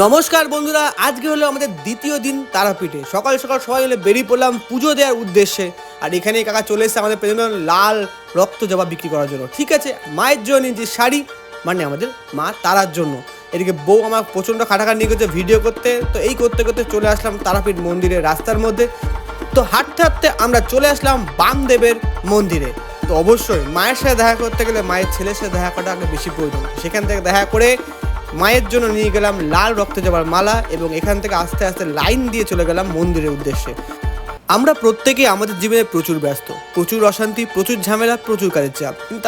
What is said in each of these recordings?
নমস্কার বন্ধুরা, আজকে হলো আমাদের দ্বিতীয় দিন তারাপীঠে। সকাল সকাল সবাই মিলে বেরিয়ে পড়লাম পুজো দেওয়ার উদ্দেশ্যে। আর এখানে কাকা চলে এসেছে আমাদের পেছনে লাল রক্ত জবা বিক্রি করার জন্য। ঠিক আছে, মায়ের জন্য যে শাড়ি, মানে আমাদের মা তারার জন্য। এদিকে বউ আমার প্রচণ্ড খাটাখাট নিয়ে গেছে ভিডিও করতে। তো এই করতে করতে চলে আসলাম তারাপীঠ মন্দিরের রাস্তার মধ্যে। তো হাঁটতে হাঁটতে আমরা চলে আসলাম বামদেবের মন্দিরে। তো অবশ্যই মায়ের সাথে দেখা করতে গেলে মায়ের ছেলের সাথে দেখা করাটা আগে বেশি প্রয়োজন। সেখান থেকে দেখা করে মায়ের জন্য নিয়ে গেলাম লাল রক্ত জবার মালা, এবং এখান থেকে আস্তে আস্তে লাইন দিয়ে চলে গেলাম মন্দিরের উদ্দেশ্যে। আমরা প্রত্যেকেই আমাদের জীবনে প্রচুর ব্যস্ত, প্রচুর অশান্তি, প্রচুর ঝামেলা, প্রচুর কাজের চাপ, কিন্তু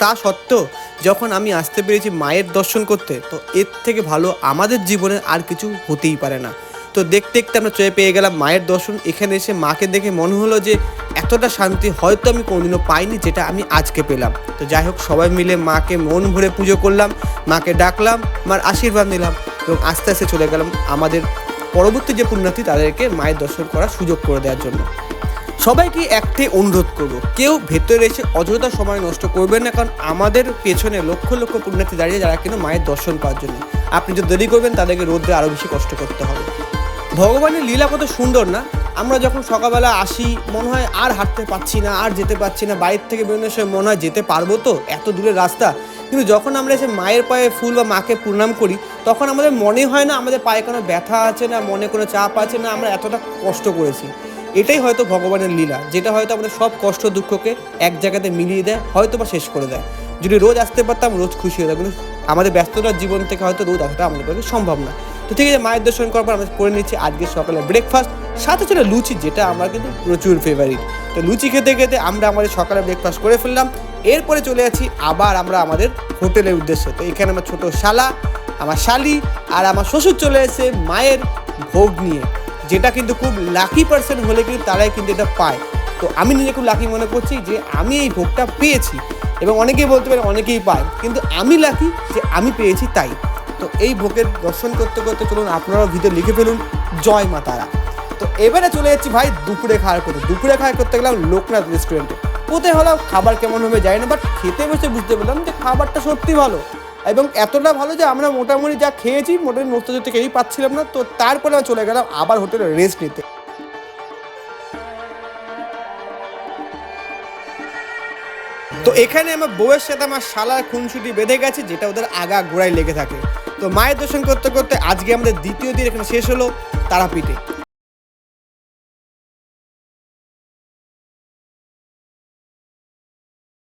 তা সত্ত্বেও যখন আমি আসতে পেরেছি মায়ের দর্শন করতে, তো এর থেকে ভালো আমাদের জীবনে আর কিছু হতেই পারে না। তো দেখতে দেখতে আমরা চলে পেয়ে গেলাম মায়ের দর্শন। এখানে এসে মাকে দেখে মনে হলো যে এতটা শান্তি হয়তো আমি কোনোদিনও পাইনি, যেটা আমি আজকে পেলাম। তো যাই হোক, সবাই মিলে মাকে মন ভরে পুজো করলাম, মাকে ডাকলাম, মার আশীর্বাদ নিলাম, এবং আস্তে আস্তে চলে গেলাম আমাদের পরবর্তী যে পুণ্যার্থী তাদেরকে মায়ের দর্শন করার সুযোগ করে দেওয়ার জন্য। সবাইকে একটাই অনুরোধ করব, কেউ ভেতরে এসে অযথা সময় নষ্ট করবেন না, কারণ আমাদের পেছনে লক্ষ লক্ষ পুণ্যার্থী দাঁড়িয়ে যারা কিনা মায়ের দর্শন পাওয়ার জন্য। আপনি যদি দেরি করবেন তাদেরকে রোদ্রে আরও বেশি কষ্ট করতে হবে। ভগবানের লীলা কত সুন্দর না! আমরা যখন সকালবেলা আসি মনে হয় আর হাঁটতে পারছি না, আর যেতে পারছি না, বাইরে থেকে বেরোনোর সময় মনে হয় যেতে পারবো তো, এত দূরের রাস্তা। কিন্তু যখন আমরা এসে মায়ের পায়ে ফুল বা মাকে প্রণাম করি, তখন আমাদের মনে হয় না আমাদের পায়ে কোনো ব্যথা আছে, না মনে কোনো চাপ আছে, না আমরা এতটা কষ্ট করেছি। এটাই হয়তো ভগবানের লীলা, যেটা হয়তো আমাদের সব কষ্ট দুঃখকে এক জায়গাতে মিলিয়ে দেয়, হয়তো বা শেষ করে দেয়। যদি রোজ আসতে পারতাম রোজ খুশি হয়ে যেতাম, কিন্তু আমাদের ব্যস্ততার জীবন থেকে হয়তো রোজ আসাটা আমাদের পক্ষে সম্ভব না। তো ঠিক আছে, মায়ের দর্শন করার পর আমরা করে নিচ্ছি আজকে সকালে ব্রেকফাস্ট, সাথে ছিল লুচি, যেটা আমার কিন্তু প্রচুর ফেভারিট। তো লুচি খেতে খেতে আমরা আমাদের সকালে ব্রেকফাস্ট করে ফেললাম। এরপরে চলে যাচ্ছি আবার আমরা আমাদের হোটেলের উদ্দেশ্যে। তো এখানে আমার ছোটো শালা, আমার শালি আর আমার শ্বশুর চলে এসে মায়ের ভোগ নিয়ে, যেটা কিন্তু খুব লাকি পার্সন হলে কিন্তু তারাই কিন্তু এটা পায়। তো আমি নিজে খুব লাকি মনে করছি যে আমি এই ভোগটা পেয়েছি, এবং অনেকেই বলতে পারে অনেকেই পায়, কিন্তু আমি লাকি যে আমি পেয়েছি তাই। তো এই ভোগের দর্শন করতে করতে চলুন আপনারাও ভিডিও লিখে ফেলুন জয় মা তারা। তো এবারে চলে যাচ্ছি ভাই দুপুরে খাওয়ার করতে। দুপুরে খাওয়া করতে গেলাম লোকনাথ রেস্টুরেন্টে। কোথায় হলো খাবার কেমন হবে জানি না, বাট খেতে বসে বুঝতে পারলাম যে খাবারটা সত্যি ভালো, এবং এতটা ভালো যে আমরা মোটামুটি যা খেয়েছি মোটামুটি মস্ত কেউই পাচ্ছিলাম না। তো তারপরে আমরা চলে গেলাম আবার হোটেলে রেস্ট নিতে। তো এখানে আমার বউয়ের সাথে আমার শালার খুনসুটি বেঁধে গেছে, যেটা ওদের আগা গোড়ায় লেগে থাকে। তো মায়ের দর্শন করতে করতে আজকে আমাদের দ্বিতীয় দিন এখানে শেষ হলো তারাপীঠে।